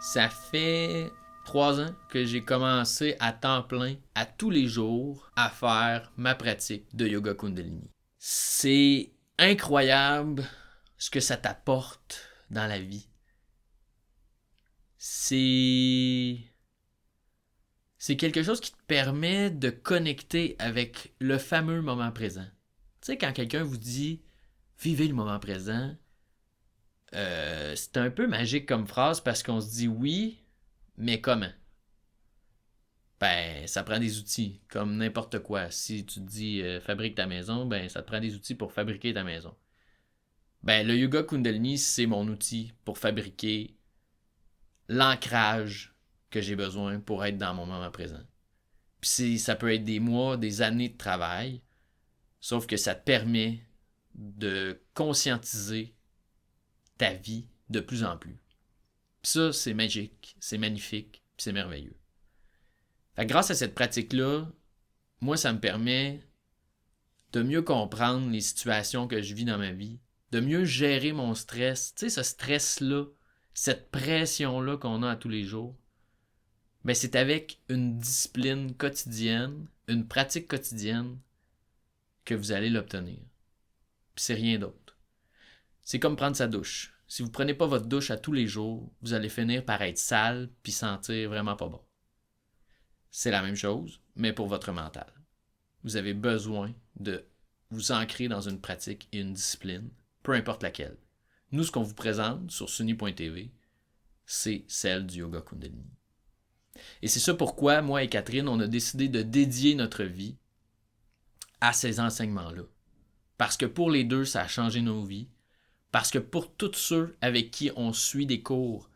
Ça fait 3 ans que j'ai commencé à temps plein, à tous les jours, à faire ma pratique de yoga Kundalini. C'est incroyable ce que ça t'apporte dans la vie. C'est quelque chose qui te permet de connecter avec le fameux moment présent. Tu sais, quand quelqu'un vous dit « Vivez le moment présent », c'est un peu magique comme phrase parce qu'on se dit oui, mais comment? Ben, ça prend des outils, comme n'importe quoi. Si tu te dis fabrique ta maison, ben, ça te prend des outils pour fabriquer ta maison. Ben, le yoga Kundalini, c'est mon outil pour fabriquer l'ancrage que j'ai besoin pour être dans mon moment présent. Puis ça peut être des mois, des années de travail, sauf que ça te permet de conscientiser ta vie de plus en plus. Puis ça, c'est magique, c'est magnifique, puis c'est merveilleux. Fait que grâce à cette pratique-là, moi, ça me permet de mieux comprendre les situations que je vis dans ma vie, de mieux gérer mon stress. Tu sais, ce stress-là, cette pression-là qu'on a à tous les jours, ben c'est avec une discipline quotidienne, une pratique quotidienne, que vous allez l'obtenir. Puis c'est rien d'autre. C'est comme prendre sa douche. Si vous ne prenez pas votre douche à tous les jours, vous allez finir par être sale puis sentir vraiment pas bon. C'est la même chose, mais pour votre mental. Vous avez besoin de vous ancrer dans une pratique et une discipline, peu importe laquelle. Nous, ce qu'on vous présente sur suni.tv, c'est celle du yoga Kundalini. Et c'est ça pourquoi, moi et Catherine, on a décidé de dédier notre vie à ces enseignements-là. Parce que pour les deux, ça a changé nos vies. Parce que pour tous ceux avec qui on suit des cours,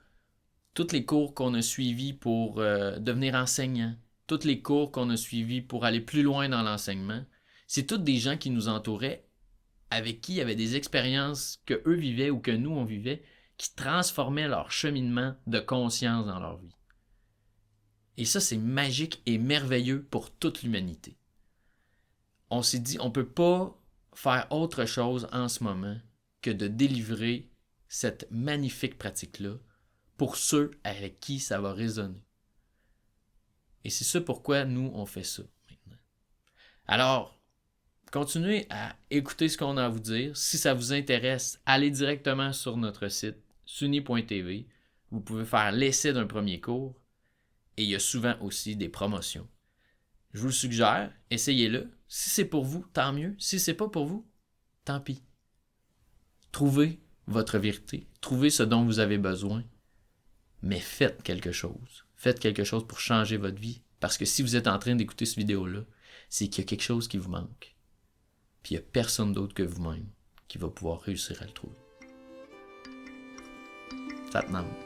tous les cours qu'on a suivis pour devenir enseignant, tous les cours qu'on a suivis pour aller plus loin dans l'enseignement, c'est tous des gens qui nous entouraient, avec qui il y avait des expériences que eux vivaient ou que nous on vivait, qui transformaient leur cheminement de conscience dans leur vie. Et ça, c'est magique et merveilleux pour toute l'humanité. On s'est dit, on ne peut pas faire autre chose en ce moment que de délivrer cette magnifique pratique-là pour ceux avec qui ça va résonner. Et c'est ça pourquoi nous, on fait ça maintenant. Alors, continuez à écouter ce qu'on a à vous dire. Si ça vous intéresse, allez directement sur notre site suni.tv. Vous pouvez faire l'essai d'un premier cours. Et il y a souvent aussi des promotions. Je vous le suggère, essayez-le. Si c'est pour vous, tant mieux. Si c'est pas pour vous, tant pis. Trouvez votre vérité. Trouvez ce dont vous avez besoin. Mais faites quelque chose. Faites quelque chose pour changer votre vie. Parce que si vous êtes en train d'écouter cette vidéo-là, c'est qu'il y a quelque chose qui vous manque. Puis il n'y a personne d'autre que vous-même qui va pouvoir réussir à le trouver. Ça te manque.